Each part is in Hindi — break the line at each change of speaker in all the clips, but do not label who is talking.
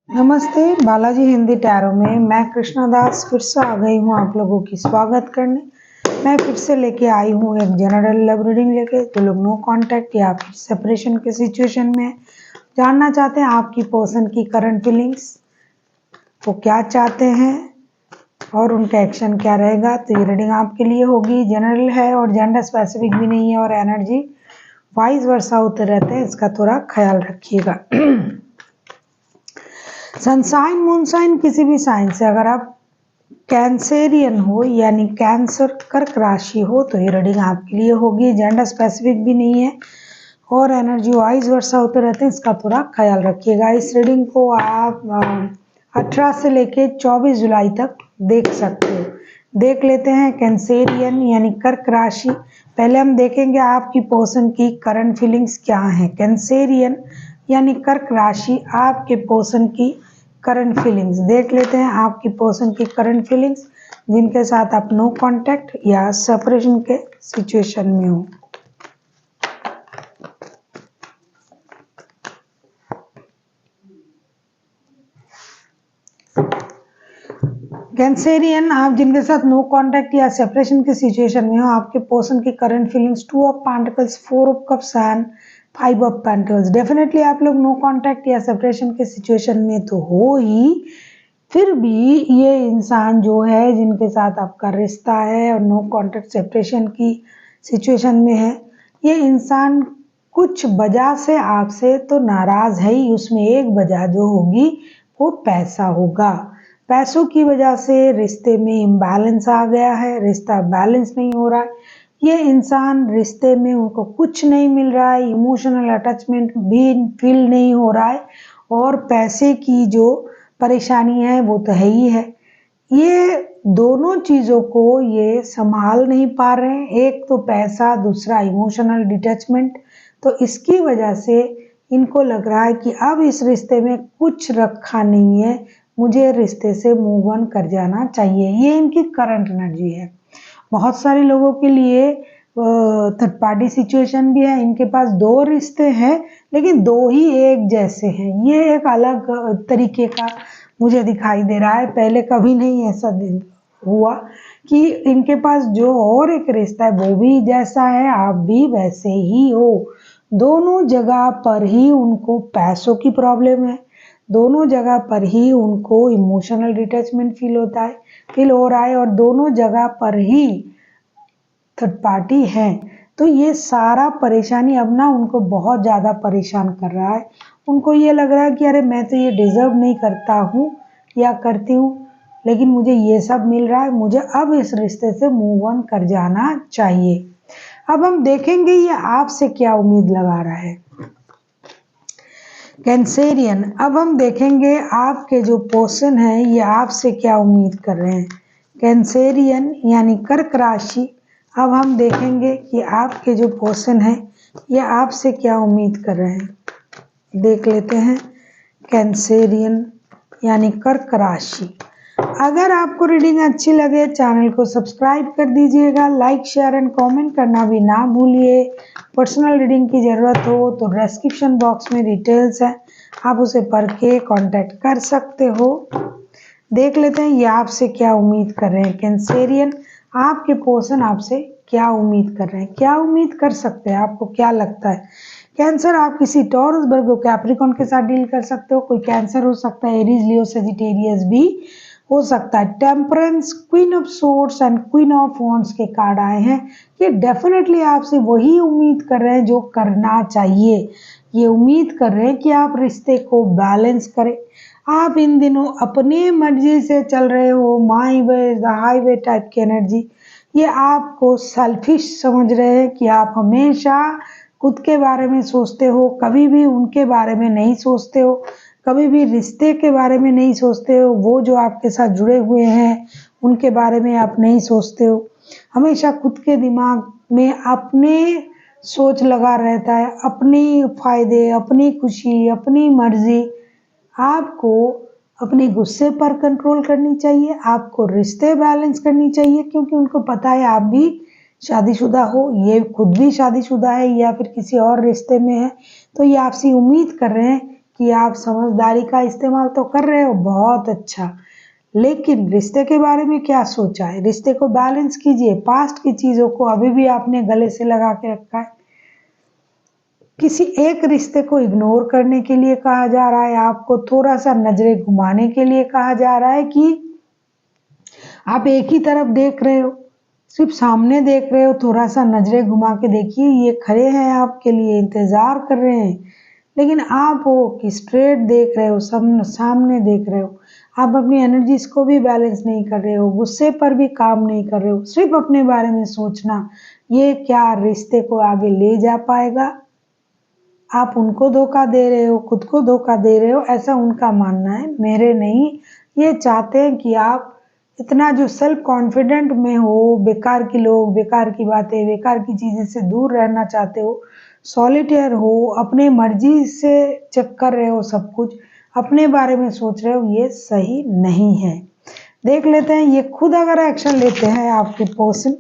नमस्ते, बालाजी हिंदी टैरो में मैं कृष्णा दास फिर से आ गई हूँ आप लोगों की स्वागत करने। मैं फिर से लेके आई हूँ एक जनरल लव रीडिंग लेके। जो लोग नो कांटेक्ट या फिर सेपरेशन के सिचुएशन में जानना चाहते हैं आपकी पर्सन की करंट फीलिंग्स, वो क्या चाहते हैं और उनका एक्शन क्या रहेगा, तो ये रीडिंग आपके लिए होगी। जनरल है और जेंडर स्पेसिफिक भी नहीं है और एनर्जी वाइस वर्सा होते रहते हैं, इसका थोड़ा ख्याल रखिएगा। सनसाइन मूनसाइन किसी भी साइन से अगर आप कैंसेरियन हो यानी कैंसर कर्क राशि हो तो ये रीडिंग आपके लिए होगी। जेंडर स्पेसिफिक भी नहीं है और एनर्जी वाइज वर्षा होते रहते हैं, इसका थोड़ा ख्याल रखिएगा। इस रीडिंग को आप 18 से लेके 24 जुलाई तक देख सकते हो। देख लेते हैं कैंसेरियन यानी कर्क राशि। पहले हम देखेंगे आपकी पर्सन की करंट फीलिंग्स क्या है। कैंसेरियन यानी कर्क राशि, आपके पर्सन की करंट फीलिंग्स देख लेते हैं। आपकी पर्सन की करंट फीलिंग्स जिनके साथ आप नो कांटेक्ट या सेपरेशन के सिचुएशन में हो। कैंसेरियन, आप जिनके साथ नो कांटेक्ट या सेपरेशन के सिचुएशन में हो, आपके पर्सन की current feelings 2 of pentacles, 4 of cups and 5 of pentacles. Definitely आप लोग नो कांटेक्ट या सेपरेशन के सिचुएशन में तो हो ही, फिर भी ये इंसान जो है जिनके साथ आपका रिश्ता है और नो कांटेक्ट सेपरेशन की सिचुएशन में है, ये इंसान कुछ वजह से आपसे तो नाराज है ही। उसमें एक वजह जो होगी वो पैसा होगा। पैसों की वजह से रिश्ते में इम्बैलेंस आ गया है, रिश्ता बैलेंस नहीं हो रहा है। ये इंसान रिश्ते में उनको कुछ नहीं मिल रहा है, इमोशनल अटैचमेंट भी फील नहीं हो रहा है और पैसे की जो परेशानी है वो तो है ही है। ये दोनों चीज़ों को ये संभाल नहीं पा रहे हैं, एक तो पैसा, दूसरा इमोशनल डिटैचमेंट। तो इसकी वजह से इनको लग रहा है कि अब इस रिश्ते में कुछ रखा नहीं है, मुझे रिश्ते से मूव ऑन कर जाना चाहिए। ये इनकी करंट एनर्जी है। बहुत सारे लोगों के लिए थर्ड पार्टी सिचुएशन भी है। इनके पास 2 रिश्ते हैं लेकिन 2 ही एक जैसे हैं। ये एक अलग तरीके का मुझे दिखाई दे रहा है। पहले कभी नहीं ऐसा हुआ कि इनके पास जो और एक रिश्ता है वो भी जैसा है, आप भी वैसे ही हो। दोनों जगह पर ही उनको पैसों की प्रॉब्लम है, दोनों जगह पर ही उनको इमोशनल डिटैचमेंट फील हो रहा है और दोनों जगह पर ही थर्ड पार्टी है। तो ये सारा परेशानी अब ना उनको बहुत ज़्यादा परेशान कर रहा है। उनको ये लग रहा है कि अरे मैं तो ये डिज़र्व नहीं करता हूँ या करती हूँ, लेकिन मुझे ये सब मिल रहा है, मुझे अब इस रिश्ते से मूव ऑन कर जाना चाहिए। अब हम देखेंगे ये आपसे क्या उम्मीद लगा रहा है। कैंसेरियन, अब हम देखेंगे आपके जो पर्सन है ये आपसे क्या उम्मीद कर रहे हैं। कैंसेरियन यानी कर्क राशि, अब हम देखेंगे कि आपके जो पर्सन है ये आपसे क्या उम्मीद कर रहे हैं। देख लेते हैं कैंसेरियन यानी कर्क राशि। अगर आपको रीडिंग अच्छी लगे चैनल को सब्सक्राइब कर दीजिएगा, लाइक शेयर एंड कमेंट करना भी ना भूलिए। पर्सनल रीडिंग की ज़रूरत हो तो डिस्क्रिप्शन बॉक्स में डिटेल्स है, आप उसे पढ़ के कांटेक्ट कर सकते हो। देख लेते हैं ये आपसे क्या उम्मीद कर रहे हैं। कैंसेरियन, आपके पर्सन आपसे क्या उम्मीद कर रहे हैं, क्या उम्मीद कर सकते हैं, आपको क्या लगता है। कैंसर, आप किसी टॉरस, वर्गो, कैप्रिकॉर्न के साथ डील कर सकते हो। कोई कैंसर हो सकता है, एरीज, लियो, सेजिटेरियस भी हो सकता है। Temperance, queen of swords and queen of wands के कार्ड आए हैं। ये डेफिनेटली आपसे वही उम्मीद कर रहे हैं जो करना चाहिए। ये उम्मीद कर रहे हैं कि आप रिश्ते को बैलेंस करें। आप इन दिनों अपने मर्जी से चल रहे हो, माई वे द हाईवे टाइप की एनर्जी। ये आपको सेल्फिश समझ रहे हैं कि आप हमेशा खुद के बारे में सोचते हो, कभी भी उनके बारे में नहीं सोचते हो, कभी भी रिश्ते के बारे में नहीं सोचते हो, वो जो आपके साथ जुड़े हुए हैं उनके बारे में आप नहीं सोचते हो। हमेशा खुद के दिमाग में अपने सोच लगा रहता है, अपनी फायदे, अपनी खुशी, अपनी मर्जी। आपको अपने गुस्से पर कंट्रोल करनी चाहिए, आपको रिश्ते बैलेंस करनी चाहिए, क्योंकि उनको पता है आप भी शादीशुदा हो, ये खुद भी शादीशुदा है या फिर किसी और रिश्ते में है। तो ये आपसे उम्मीद कर रहे हैं कि आप समझदारी का इस्तेमाल तो कर रहे हो, बहुत अच्छा, लेकिन रिश्ते के बारे में क्या सोचा है? रिश्ते को बैलेंस कीजिए। पास्ट की चीजों को अभी भी आपने गले से लगा के रखा है। किसी एक रिश्ते को इग्नोर करने के लिए कहा जा रहा है, आपको थोड़ा सा नजरें घुमाने के लिए कहा जा रहा है कि आप एक ही तरफ देख रहे हो, सिर्फ सामने देख रहे हो। थोड़ा सा नजरें घुमा के देखिए, ये खड़े हैं आपके लिए, इंतजार कर रहे हैं, लेकिन आप हो कि स्ट्रेट देख रहे हो, सब सामने देख रहे हो। आप अपनी एनर्जीज को भी बैलेंस नहीं कर रहे हो, गुस्से पर भी काम नहीं कर रहे हो, सिर्फ अपने बारे में सोचना। ये क्या रिश्ते को आगे ले जा पाएगा? आप उनको धोखा दे रहे हो, खुद को धोखा दे रहे हो, ऐसा उनका मानना है, मेरे नहीं। ये चाहते हैं कि आप इतना जो सेल्फ कॉन्फिडेंट में हो, बेकार की लोग, बेकार की बातें, बेकार की चीजें से दूर रहना चाहते हो, सॉलिटेयर हो, अपने मर्जी से चेक कर रहे हो, सब कुछ अपने बारे में सोच रहे हो, ये सही नहीं है। देख लेते हैं ये खुद अगर एक्शन लेते हैं आपके पर्सन,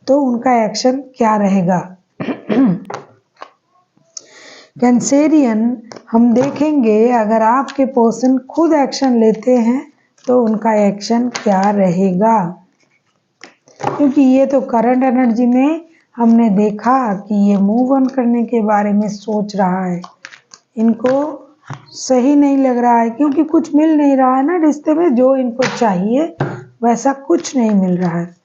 तो उनका एक्शन क्या रहेगा। कैंसेरियन, हम देखेंगे अगर आपके पर्सन खुद एक्शन लेते हैं तो उनका एक्शन क्या रहेगा, क्योंकि ये तो करंट एनर्जी में हमने देखा कि ये मूव ऑन करने के बारे में सोच रहा है। इनको सही नहीं लग रहा है क्योंकि कुछ मिल नहीं रहा है ना रिश्ते में, जो इनको चाहिए वैसा कुछ नहीं मिल रहा है।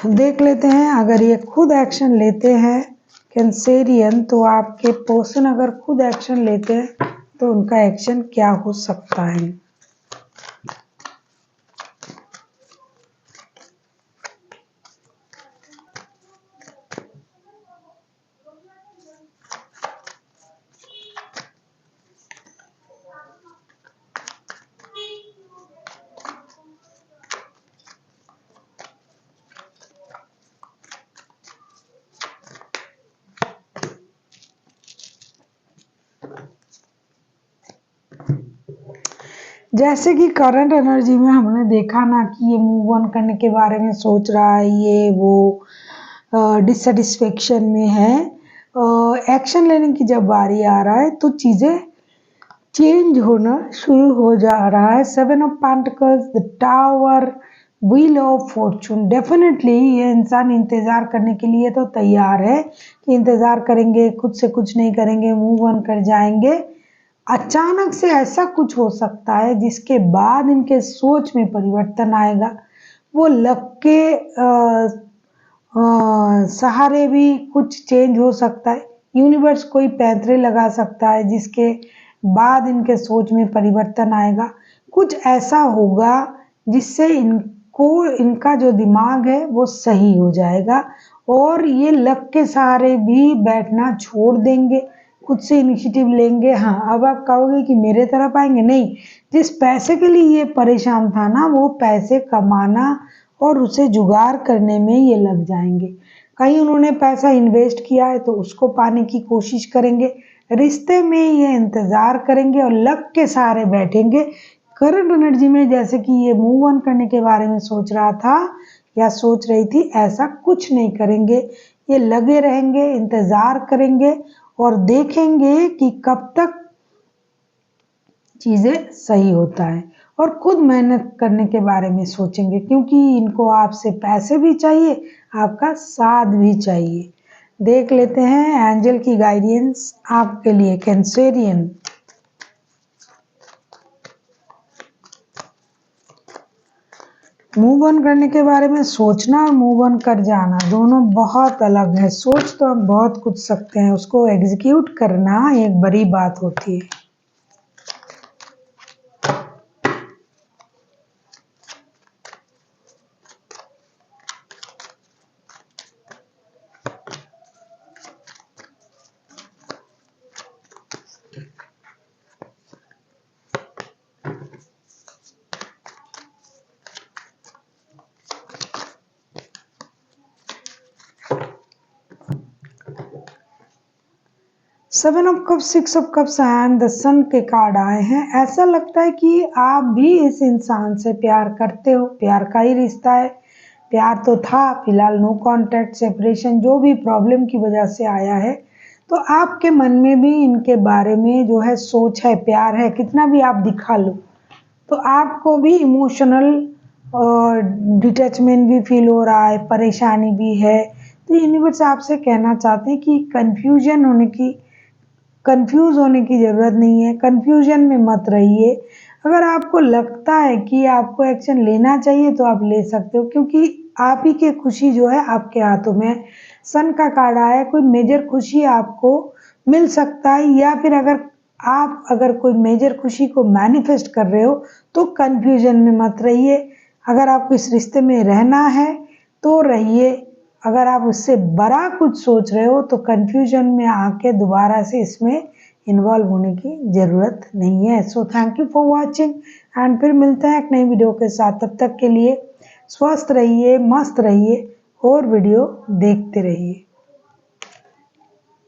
देख लेते हैं अगर ये खुद एक्शन लेते हैं कैंसेरियन, तो आपके पर्सन अगर खुद एक्शन लेते हैं तो उनका एक्शन क्या हो सकता है। जैसे कि करंट एनर्जी में हमने देखा ना कि ये मूव ऑन करने के बारे में सोच रहा है, ये वो डिससेटिस्फेक्शन में है। एक्शन लेने की जब बारी आ रहा है तो चीजें चेंज होना शुरू हो जा रहा है। 7 of pentacles, the tower, wheel of Fortune. Definitely ये इंसान इंतजार करने के लिए तो तैयार है कि इंतजार करेंगे, खुद से कुछ नहीं करेंगे, मूव ऑन कर जाएंगे। अचानक से ऐसा कुछ हो सकता है जिसके बाद इनके सोच में परिवर्तन आएगा। वो लक के सहारे भी कुछ चेंज हो सकता है। यूनिवर्स कोई पैंतरे लगा सकता है जिसके बाद इनके सोच में परिवर्तन आएगा। कुछ ऐसा होगा जिससे इनको, इनका जो दिमाग है वो सही हो जाएगा और ये लक के सहारे भी बैठना छोड़ देंगे, खुद से इनिशिएटिव लेंगे। हाँ, अब आप कहोगे कि मेरे तरफ आएंगे, नहीं। जिस पैसे के लिए ये परेशान था ना, वो पैसे कमाना और उसे जुगाड़ करने में ये लग जाएंगे। कहीं उन्होंने पैसा इन्वेस्ट किया है तो उसको पाने की कोशिश करेंगे। रिश्ते में ये इंतजार करेंगे और लक के सहारे बैठेंगे। करंट एनर्जी में जैसे कि ये मूव ऑन करने के बारे में सोच रहा था या सोच रही थी, ऐसा कुछ नहीं करेंगे। ये लगे रहेंगे, इंतजार करेंगे और देखेंगे कि कब तक चीजें सही होता है और खुद मेहनत करने के बारे में सोचेंगे, क्योंकि इनको आपसे पैसे भी चाहिए, आपका साथ भी चाहिए। देख लेते हैं एंजल की गाइडेंस आपके लिए कैंसेरियन। मूव ऑन करने के बारे में सोचना और मूव ऑन कर जाना दोनों बहुत अलग है। सोच तो हम बहुत कुछ सकते हैं, उसको एग्जीक्यूट करना एक बड़ी बात होती है। Seven of cups, six of cups and the sun के कार्ड आए हैं। ऐसा लगता है कि आप भी इस इंसान से प्यार करते हो, प्यार का ही रिश्ता है। प्यार तो था, फिलहाल नो कांटेक्ट, सेपरेशन, जो भी प्रॉब्लम की वजह से आया है, तो आपके मन में भी इनके बारे में जो है सोच है, प्यार है, कितना भी आप दिखा लो, तो आपको भी इमोशनल डिटैचमेंट भी फील हो रहा है, परेशानी भी है। तो यूनिवर्स आपसे कहना चाहते हैं कि कंफ्यूज होने की ज़रूरत नहीं है, कंफ्यूजन में मत रहिए। अगर आपको लगता है कि आपको एक्शन लेना चाहिए तो आप ले सकते हो, क्योंकि आप ही की खुशी जो है आपके हाथों में है। सन का कार्ड आया है, कोई मेजर खुशी आपको मिल सकता है, या फिर अगर कोई मेजर खुशी को मैनिफेस्ट कर रहे हो तो कंफ्यूजन में मत रहिए। अगर आपको इस रिश्ते में रहना है तो रहिए, अगर आप उससे बड़ा कुछ सोच रहे हो तो कंफ्यूजन में आके दोबारा से इसमें इन्वॉल्व होने की ज़रूरत नहीं है। So thank you for watching and फिर मिलते हैं एक नई वीडियो के साथ। तब तक के लिए स्वस्थ रहिए, मस्त रहिए और वीडियो देखते रहिए।